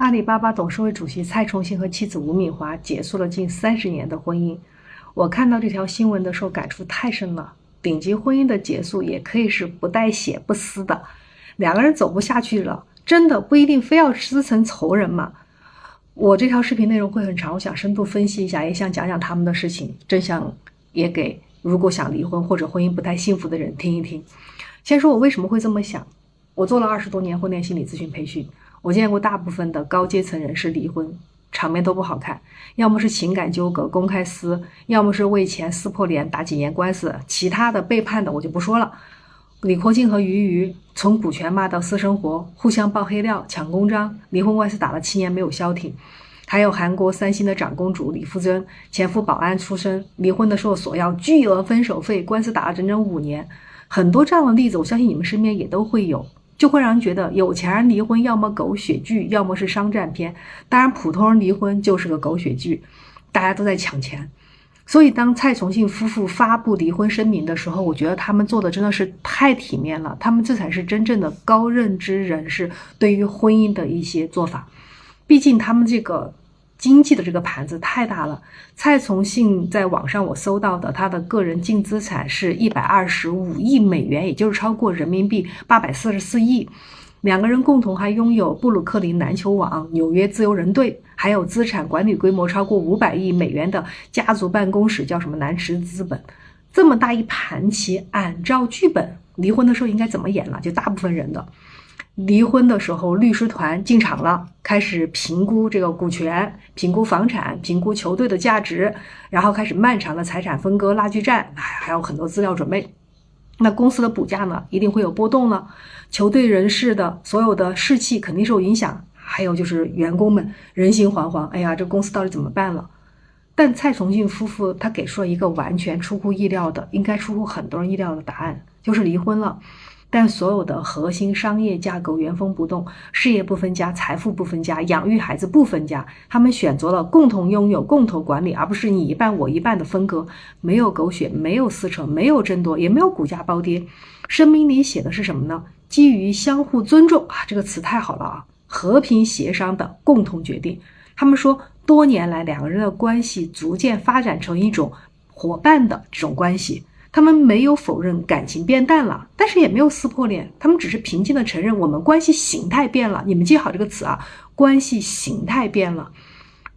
阿里巴巴董事会主席蔡崇信和妻子吴敏华结束了近30年的婚姻。我看到这条新闻的时候感触太深了。顶级婚姻的结束也可以是不带血不丝的，两个人走不下去了，真的不一定非要撕成仇人嘛。我这条视频内容会很长，我想深度分析一下，也想讲讲他们的事情，真想也给如果想离婚或者婚姻不太幸福的人听一听。先说我为什么会这么想。我做了20多年婚恋心理咨询培训，我见过大部分的高阶层人士离婚，场面都不好看，要么是情感纠葛公开撕，要么是为钱撕破脸打几年官司，其他的背叛的我就不说了。李国庆和俞渝从股权骂到私生活，互相爆黑料抢公章，离婚官司打了7年没有消停。还有韩国3星的长公主李富珍，前夫保安出身，离婚的时候索要巨额分手费，官司打了整整5年。很多这样的例子我相信你们身边也都会有，就会让人觉得有钱人离婚要么狗血剧，要么是商战片。当然普通人离婚就是个狗血剧，大家都在抢钱。所以当蔡崇信夫妇发布离婚声明的时候，我觉得他们做的真的是太体面了，他们这才是真正的高认知人士对于婚姻的一些做法。毕竟他们这个经济的这个盘子太大了。蔡崇信在网上我搜到的他的个人净资产是125亿美元，也就是超过人民币844亿。两个人共同还拥有布鲁克林篮球网、纽约自由人队，还有资产管理规模超过500亿美元的家族办公室，叫什么南池资本。这么大一盘棋，按照剧本，离婚的时候应该怎么演了？就大部分人的离婚的时候，律师团进场了，开始评估这个股权，评估房产，评估球队的价值，然后开始漫长的财产分割拉锯战，还有很多资料准备。那公司的股价呢，一定会有波动了，球队人士的所有的士气肯定受影响，还有就是员工们人心惶惶，哎呀，这公司到底怎么办了？但蔡崇信夫妇他给出了一个完全出乎意料的，应该出乎很多人意料的答案，就是离婚了。但所有的核心商业架构原封不动，事业不分家，财富不分家，养育孩子不分家，他们选择了共同拥有共同管理，而不是你一半我一半的分割。没有狗血，没有撕扯，没有争夺，也没有股价暴跌。声明里写的是什么呢？基于相互尊重这个词太好了啊，和平协商的共同决定。他们说多年来两个人的关系逐渐发展成一种伙伴的这种关系。他们没有否认感情变淡了，但是也没有撕破脸，他们只是平静的承认我们关系形态变了。你们记好这个词啊，关系形态变了。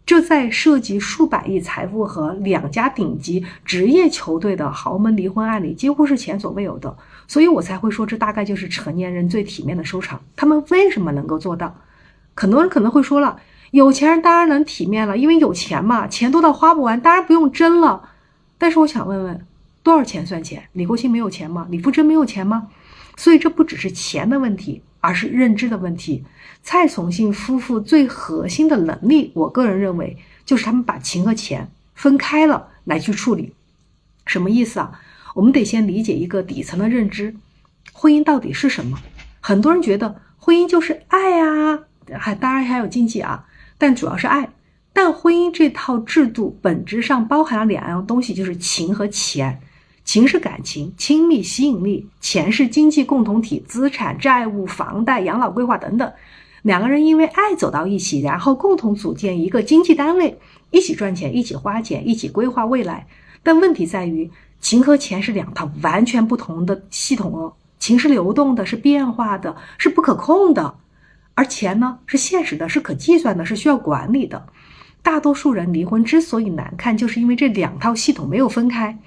这在涉及数百亿财富和2家顶级职业球队的豪门离婚案里几乎是前所未有的，所以我才会说这大概就是成年人最体面的收场。他们为什么能够做到？很多人可能会说了，有钱人当然能体面了，因为有钱嘛，钱多到花不完，当然不用争了。但是我想问问，多少钱算钱？李国庆没有钱吗？李富珍没有钱吗？所以这不只是钱的问题，而是认知的问题。蔡崇信夫妇最核心的能力，我个人认为就是他们把情和钱分开了来去处理。什么意思啊？我们得先理解一个底层的认知，婚姻到底是什么？很多人觉得婚姻就是爱啊，当然还有经济啊，但主要是爱。但婚姻这套制度本质上包含了2样东西，就是情和钱。情是感情、亲密、吸引力，钱是经济共同体、资产、债务、房贷、养老规划等等。两个人因为爱走到一起，然后共同组建一个经济单位，一起赚钱，一起花钱，一起规划未来。但问题在于，情和钱是2套完全不同的系统哦。情是流动的，是变化的，是不可控的，而钱呢，是现实的，是可计算的，是需要管理的。大多数人离婚之所以难看，就是因为这2套系统没有分开。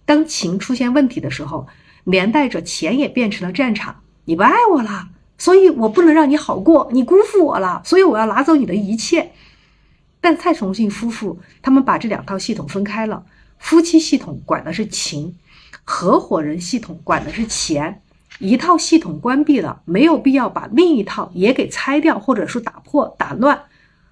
当情出现问题的时候，连带着钱也变成了战场。你不爱我了，所以我不能让你好过，你辜负我了，所以我要拿走你的一切。但蔡崇信夫妇他们把这2套系统分开了，夫妻系统管的是情，合伙人系统管的是钱。一套系统关闭了，没有必要把另一套也给拆掉，或者说打破打乱。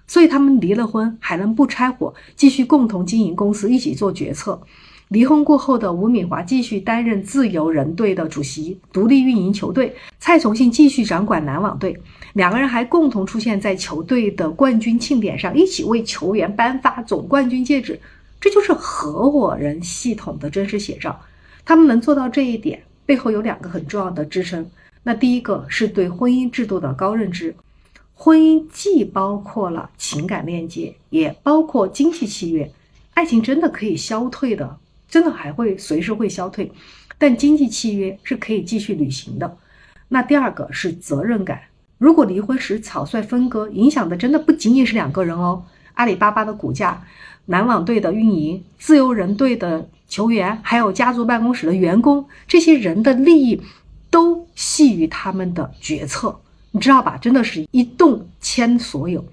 所以他们离了婚还能不拆伙，继续共同经营公司，一起做决策。离婚过后的吴敏华继续担任自由人队的主席，独立运营球队，蔡崇信继续掌管篮网队。两个人还共同出现在球队的冠军庆典上，一起为球员颁发总冠军戒指。这就是合伙人系统的真实写照。他们能做到这一点，背后有2个很重要的支撑。那第一个是对婚姻制度的高认知。婚姻既包括了情感链接，也包括经济契约。爱情真的可以消退的，真的还会随时会消退，但经济契约是可以继续履行的。那第二个是责任感，如果离婚时草率分割，影响的真的不仅仅是两个人哦，阿里巴巴的股价、篮网队的运营、自由人队的球员，还有家族办公室的员工，这些人的利益都系于他们的决策，你知道吧？真的是一动牵所有。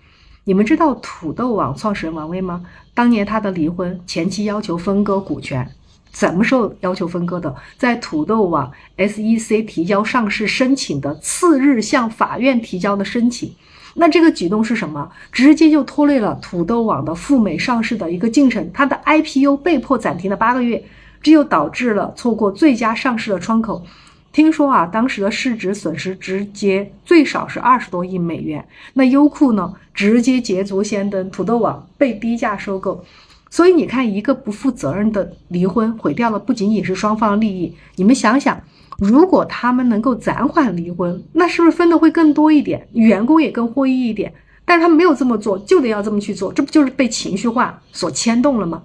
你们知道土豆网创始人王威吗？当年他的离婚，前妻要求分割股权，什么时候要求分割的？在土豆网 SEC 提交上市申请的次日向法院提交的申请。那这个举动是什么？直接就拖累了土豆网的赴美上市的一个进程，它的 IPO 被迫暂停了8个月，这就导致了错过最佳上市的窗口。听说啊，当时的市值损失直接最少是20多亿美元。那优酷呢，直接捷足先登，土豆网被低价收购。所以你看，一个不负责任的离婚，毁掉了不仅仅是双方的利益。你们想想，如果他们能够暂缓离婚，那是不是分的会更多一点，员工也更获益一点？但是他们没有这么做，就得要这么去做，这不就是被情绪化所牵动了吗？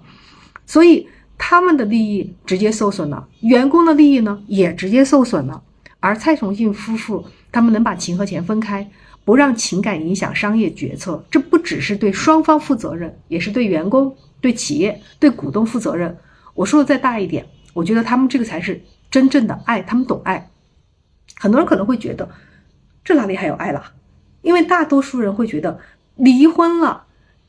所以他们的利益直接受损了，员工的利益呢也直接受损了。而蔡崇信夫妇他们能把情和钱分开，不让情感影响商业决策，这不只是对双方负责任，也是对员工、对企业、对股东负责任。我说的再大一点，我觉得他们这个才是真正的爱，他们懂爱。很多人可能会觉得这哪里还有爱了？因为大多数人会觉得离婚了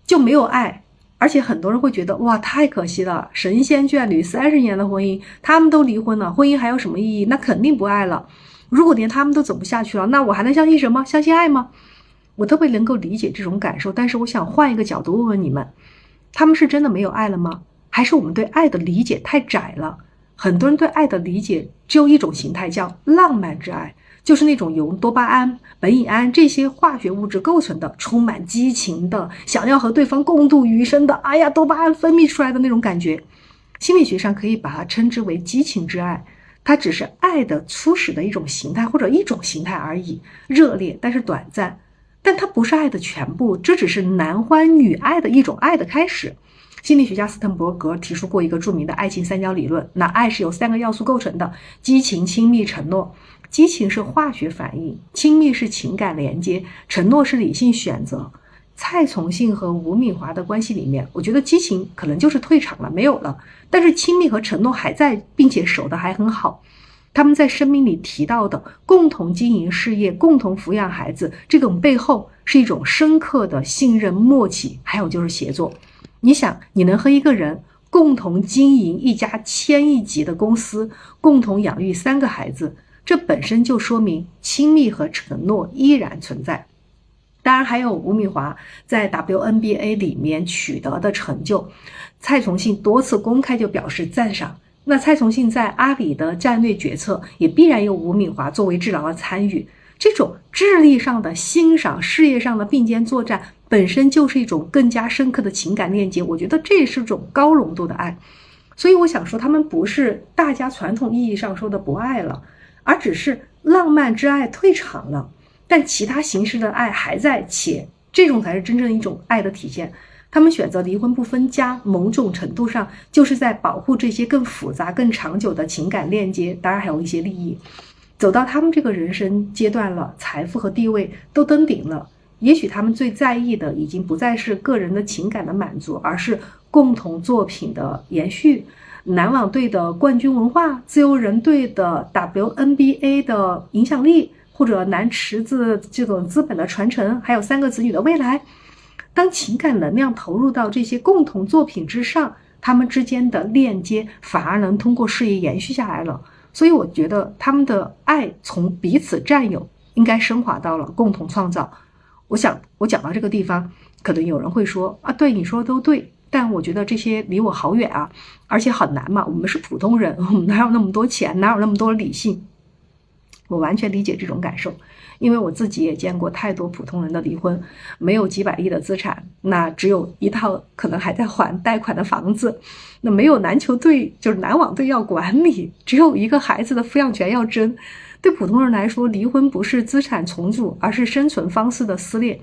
就没有爱，而且很多人会觉得哇，太可惜了，神仙眷侣30年的婚姻，他们都离婚了，婚姻还有什么意义？那肯定不爱了。如果连他们都走不下去了，那我还能相信什么？相信爱吗？我特别能够理解这种感受，但是我想换一个角度问问你们，他们是真的没有爱了吗？还是我们对爱的理解太窄了？很多人对爱的理解只有一种形态，叫浪漫之爱，就是那种由多巴胺、苯乙胺这些化学物质构成的，充满激情的，想要和对方共度余生的，哎呀，多巴胺分泌出来的那种感觉。心理学上可以把它称之为激情之爱，它只是爱的初始的一种形态或者一种形态而已，热烈但是短暂，但它不是爱的全部，这只是男欢女爱的一种爱的开始。心理学家斯滕伯格提出过一个著名的爱情三角理论，那爱是由3个要素构成的：激情、亲密、承诺。激情是化学反应，亲密是情感连接，承诺是理性选择。蔡崇信和吴敏华的关系里面，我觉得激情可能就是退场了，没有了，但是亲密和承诺还在，并且守得还很好。他们在生命里提到的共同经营事业、共同抚养孩子，这种背后是一种深刻的信任、默契，还有就是协作。你想，你能和一个人共同经营一家1000亿级的公司，共同养育3个孩子，这本身就说明亲密和承诺依然存在。当然还有吴敏华在 WNBA 里面取得的成就，蔡崇信多次公开就表示赞赏。那蔡崇信在阿里的战略决策也必然有吴敏华作为智囊的参与，这种智力上的欣赏、事业上的并肩作战，本身就是一种更加深刻的情感链接，我觉得这也是一种高浓度的爱。所以我想说，他们不是大家传统意义上说的不爱了，而只是浪漫之爱退场了，但其他形式的爱还在，且这种才是真正一种爱的体现。他们选择离婚不分家，某种程度上就是在保护这些更复杂、更长久的情感链接，当然还有一些利益。走到他们这个人生阶段了，财富和地位都登顶了，也许他们最在意的已经不再是个人的情感的满足，而是共同作品的延续，篮网队的冠军文化，自由人队的 WNBA 的影响力，或者南池子这种资本的传承，还有3个子女的未来。当情感能量投入到这些共同作品之上，他们之间的链接反而能通过事业延续下来了。所以我觉得他们的爱从彼此占有应该升华到了共同创造。我想我讲到这个地方，可能有人会说啊，对，你说的都对，但我觉得这些离我好远啊，而且很难嘛，我们是普通人，我们哪有那么多钱，哪有那么多理性？我完全理解这种感受，因为我自己也见过太多普通人的离婚，没有几百亿的资产，那只有一套可能还在还贷款的房子，那没有篮球队，就是篮网队要管理，只有一个孩子的抚养权要争。对普通人来说，离婚不是资产重组，而是生存方式的撕裂。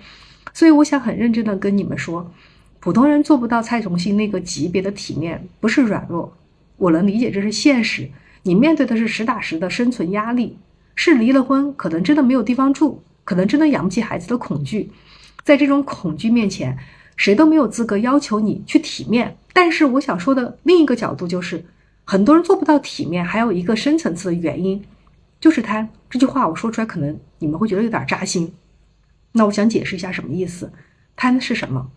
所以我想很认真的跟你们说，普通人做不到蔡崇信那个级别的体面，不是软弱，我能理解这是现实。你面对的是实打实的生存压力，是离了婚可能真的没有地方住，可能真的养不起孩子的恐惧。在这种恐惧面前，谁都没有资格要求你去体面。但是我想说的另一个角度就是，很多人做不到体面，还有一个深层次的原因，就是贪。这句话我说出来可能你们会觉得有点扎心，那我想解释一下什么意思。贪是什么？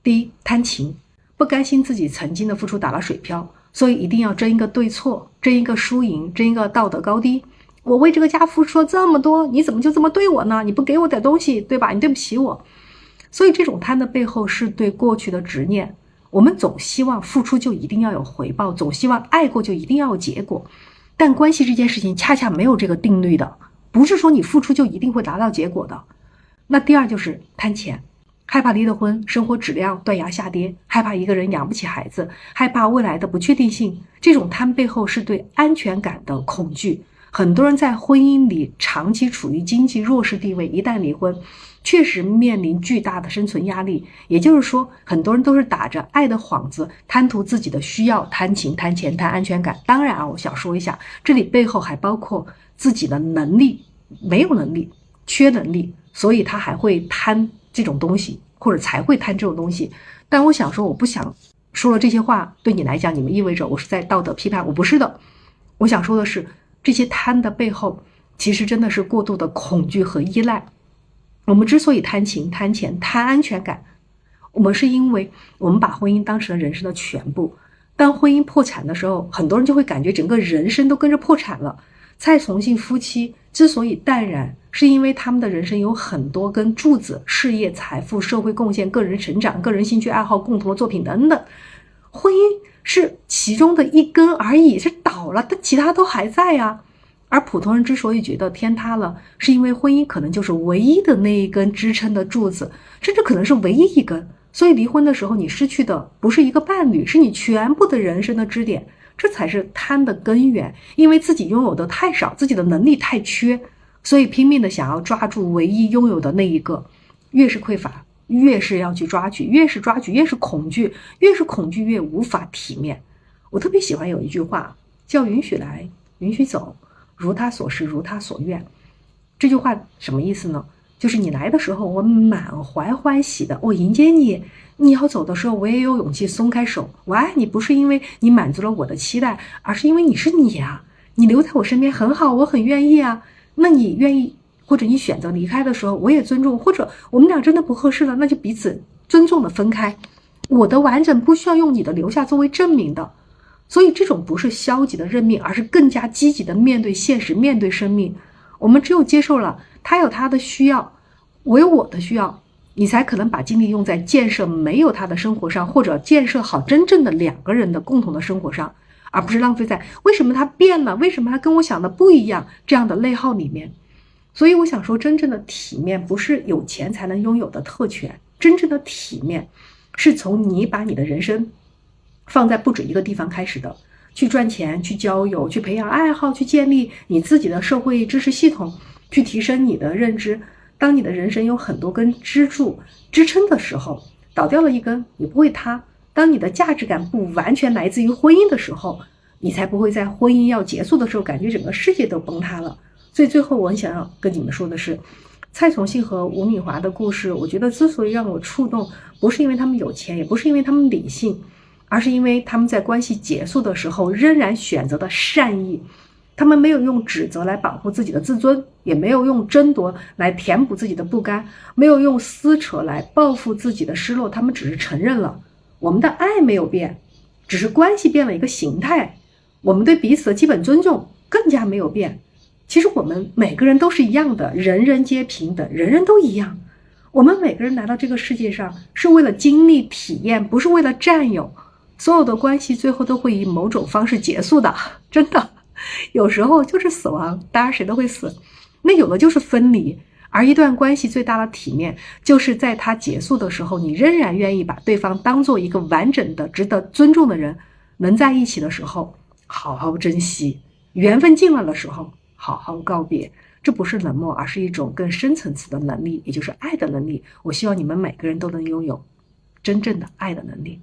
第一，贪情，不甘心自己曾经的付出打了水漂，所以一定要争一个对错，争一个输赢，争一个道德高低。我为这个家付出了这么多，你怎么就这么对我呢？你不给我点东西，对吧？你对不起我。所以这种贪的背后是对过去的执念。我们总希望付出就一定要有回报，总希望爱过就一定要有结果。但关系这件事情恰恰没有这个定律的，不是说你付出就一定会达到结果的。那第二就是贪钱，害怕离了婚，生活质量断崖下跌，害怕一个人养不起孩子，害怕未来的不确定性。这种贪背后是对安全感的恐惧。很多人在婚姻里长期处于经济弱势地位，一旦离婚，确实面临巨大的生存压力。也就是说，很多人都是打着爱的幌子，贪图自己的需要，贪情、贪钱、贪安全感。当然我想说一下，这里背后还包括自己的能力，没有能力，缺能力，所以他还会贪这种东西，或者才会贪这种东西。但我想说，我不想说了这些话对你来讲，你们意味着我是在道德批判，我不是的。我想说的是，这些贪的背后，其实真的是过度的恐惧和依赖。我们之所以贪情、贪钱、贪安全感，我们是因为我们把婚姻当成了人生的全部。当婚姻破产的时候，很多人就会感觉整个人生都跟着破产了。蔡崇信夫妻之所以淡然，是因为他们的人生有很多根柱子，事业、财富、社会贡献、个人成长、个人兴趣爱好、共同的作品等等。婚姻是其中的一根而已，是倒了，但其他都还在啊。而普通人之所以觉得天塌了，是因为婚姻可能就是唯一的那一根支撑的柱子，甚至可能是唯一一根。所以离婚的时候，你失去的不是一个伴侣，是你全部的人生的支点，这才是贪的根源。因为自己拥有的太少，自己的能力太缺，所以拼命的想要抓住唯一拥有的那一个。越是匮乏，越是要去抓取，越是抓取越是恐惧，越是恐惧越无法体面。我特别喜欢有一句话叫允许来，允许走，如他所示，如他所愿。这句话什么意思呢？就是你来的时候，我满怀欢喜的，我迎接你；你要走的时候，我也有勇气松开手。我爱你不是因为你满足了我的期待，而是因为你是你啊，你留在我身边很好，我很愿意啊。那你愿意或者你选择离开的时候，我也尊重，或者我们俩真的不合适了，那就彼此尊重的分开。我的完整不需要用你的留下作为证明的。所以这种不是消极的认命，而是更加积极的面对现实，面对生命。我们只有接受了他有他的需要，我有我的需要，你才可能把精力用在建设没有他的生活上，或者建设好真正的两个人的共同的生活上，而不是浪费在为什么他变了，为什么他跟我想的不一样这样的内耗里面。所以我想说，真正的体面不是有钱才能拥有的特权，真正的体面是从你把你的人生放在不止一个地方开始的，去赚钱，去交友，去培养爱好，去建立你自己的社会知识系统，去提升你的认知。当你的人生有很多根支柱支撑的时候，倒掉了一根，你不会塌。当你的价值感不完全来自于婚姻的时候，你才不会在婚姻要结束的时候感觉整个世界都崩塌了。所以最后我很想要跟你们说的是，蔡崇信和吴敏华的故事，我觉得之所以让我触动，不是因为他们有钱，也不是因为他们理性，而是因为他们在关系结束的时候仍然选择的善意。他们没有用指责来保护自己的自尊，也没有用争夺来填补自己的不甘，没有用撕扯来报复自己的失落，他们只是承认了我们的爱没有变，只是关系变了一个形态，我们对彼此的基本尊重更加没有变。其实我们每个人都是一样的，人人皆平等，人人都一样。我们每个人来到这个世界上是为了经历体验，不是为了占有。所有的关系最后都会以某种方式结束的，真的。有时候就是死亡，当然谁都会死。那有的就是分离，而一段关系最大的体面，就是在它结束的时候，你仍然愿意把对方当做一个完整的、值得尊重的人，能在一起的时候好好珍惜，缘分尽了的时候好好告别。这不是冷漠，而是一种更深层次的能力，也就是爱的能力。我希望你们每个人都能拥有真正的爱的能力。